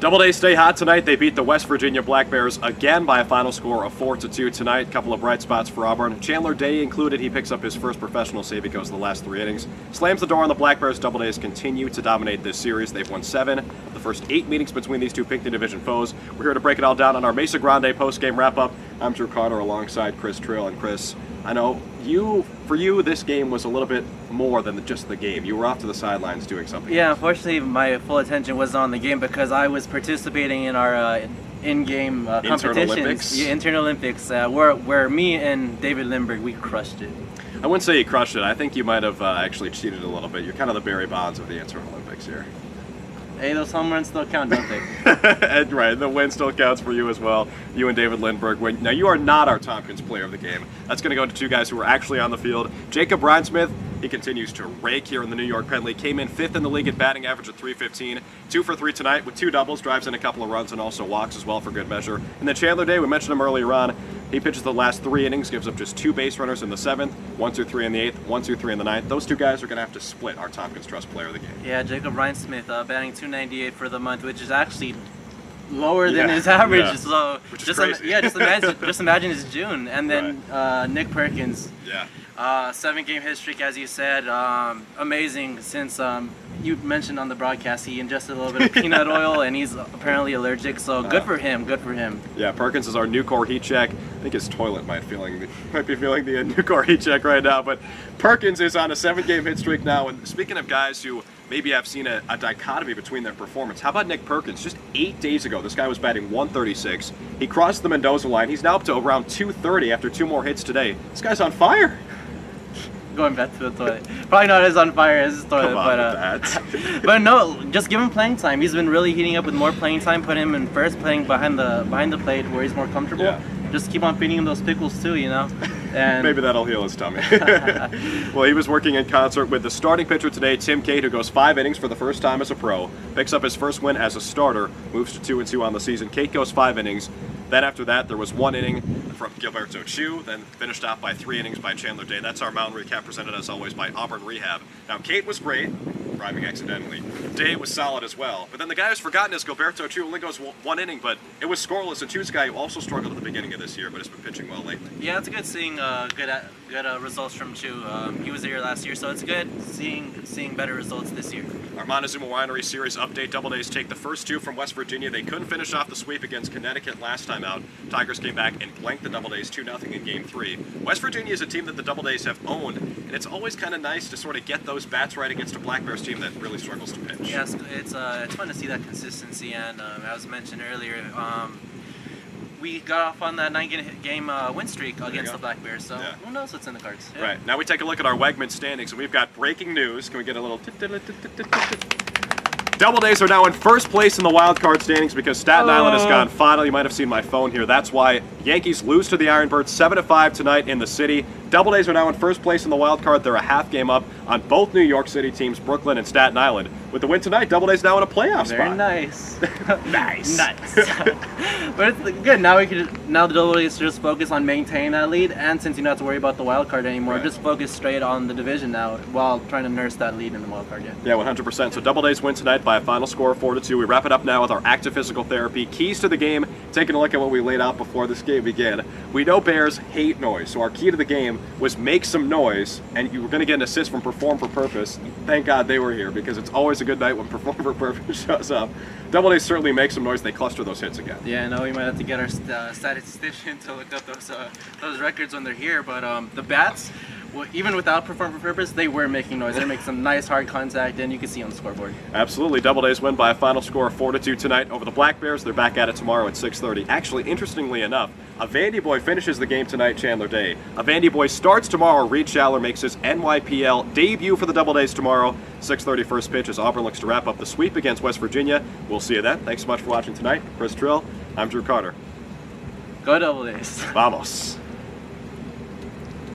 Doubledays stay hot tonight. They beat the West Virginia Black Bears again by a final score of 4-2 tonight. Couple of bright spots for Auburn. Chandler Day included. He picks up his first professional save. He goes the last 3 innings. Slams the door on the Black Bears. Doubledays continue to dominate this series. They've won 7 of the first 8 meetings between these two Pinckney Division foes. We're here to break it all down on our Mesa Grande post-game wrap-up. I'm Drew Carter alongside Chris Trill. And Chris, I know for you, this game was a little bit more than just the game. You were off to the sidelines doing something. Yeah, unfortunately, my full attention wasn't on the game because I was participating in our in-game competitions. Internal Olympics, where me and David Lindbergh, we crushed it. I wouldn't say you crushed it. I think you might have actually cheated a little bit. You're kind of the Barry Bonds of the Internal Olympics here. Hey, those home runs still count, don't they? Right, the win still counts for you as well. You and David Lindbergh win. Now, you are not our Tompkins player of the game. That's going to go to 2 guys who were actually on the field. Jacob Rhinesmith, he continues to rake here in the New York Penn League. Came in 5th in the league at batting average of .315. 2 for 3 tonight with 2 doubles, drives in a couple of runs, and also walks as well for good measure. And then Chandler Day, we mentioned him earlier on. He pitches the last 3 innings, gives up just 2 base runners in the 7th, 1-2-3 in the 8th, 1-2-3 in the 9th. Those 2 guys are going to have to split our Tompkins Trust player of the game. Yeah, Jacob Rhinesmith batting .298 for the month, which is actually lower than his average. Yeah. So which is crazy. just imagine it's June. And then right. Nick Perkins. Yeah. 7-game hit streak, as you said, amazing. Since you mentioned on the broadcast he ingested a little bit of peanut oil and he's apparently allergic, so good for him. Good for him. Yeah, Perkins is our new core heat check. I think his toilet might be feeling the new core heat check right now. But Perkins is on a 7-game hit streak now. And speaking of guys who maybe have seen a dichotomy between their performance, how about Nick Perkins? Just 8 days ago, this guy was batting .136. He crossed the Mendoza line. He's now up to around .230 after 2 more hits today. This guy's on fire. Going back to the toilet. Probably not as on fire as his toilet, Come on with that. But no, just give him playing time. He's been really heating up with more playing time. Put him in first, playing behind the plate where he's more comfortable. Yeah. Just keep on feeding him those pickles too, you know. And maybe that'll heal his tummy. Well, he was working in concert with the starting pitcher today, Tim Cate, who goes 5 innings for the first time as a pro, picks up his first win as a starter, moves to 2-2 on the season. Cate goes 5 innings. Then after that, there was 1 inning from Gilberto Chu, then finished off by 3 innings by Chandler Day. That's our mound recap, presented as always by Auburn Rehab. Now, Cate was great, driving accidentally. Day was solid as well. But then the guy who's forgotten is Gilberto Chu. Only goes 1 inning, but it was scoreless. And Chu's a guy who also struggled at the beginning of this year, but has been pitching well lately. Yeah, it's good seeing good results from Chu. He was here last year, so it's good seeing better results this year. Our Montezuma Winery Series update. Doubledays take the first 2 from West Virginia. They couldn't finish off the sweep against Connecticut last time out. Tigers came back and blanked the Doubledays 2-0 in Game 3. West Virginia is a team that the Doubledays have owned, and it's always kind of nice to sort of get those bats right against a Black Bears team that really struggles to pitch. Yes, it's fun to see that consistency, and as mentioned earlier, we got off on that 9-game win streak against the Black Bears, so who knows what's in the cards. Yeah. Right, now we take a look at our Wegman standings, and we've got breaking news. Can we get a little... Doubledays are now in first place in the wild card standings because Staten Island has gone final. You might have seen my phone here. That's why Yankees lose to the Ironbirds 7-5 tonight in the city. Doubledays are now in first place in the wild card. They're a half game up on both New York City teams, Brooklyn and Staten Island. With the win tonight, Doubledays now in a playoff spot. Very nice. Nice. Nice. But it's good. Now the Doubledays just focus on maintaining that lead, and since you don't have to worry about the wild card anymore, just focus straight on the division now while trying to nurse that lead in the wild card. Yeah, 100%. So Doubledays win tonight by a final score of 4-2. We wrap it up now with our active physical therapy. Keys to the game, taking a look at what we laid out before this game began. We know Bears hate noise, so our key to the game was make some noise, and you were going to get an assist from Perform for Purpose. Thank God they were here, because it's always a good night when Perform for Purpose shows up. Doubledays certainly make some noise. They cluster those hits again. Yeah, no, we might have to get our statistician to look up those records when they're here, but the bats, well, even without Perform for Purpose, they were making noise. They're making some nice hard contact, and you can see on the scoreboard. Absolutely. Doubledays win by a final score of 4-2 tonight over the Black Bears. They're back at it tomorrow at 6:30. Actually, interestingly enough, a Vandy boy finishes the game tonight, Chandler Day. A Vandy boy starts tomorrow. Reed Schaller makes his NYPL debut for the Doubledays tomorrow. 6:30 first pitch as Auburn looks to wrap up the sweep against West Virginia. We'll see you then. Thanks so much for watching tonight. Chris Trill, I'm Drew Carter. Go Doubledays. Vamos.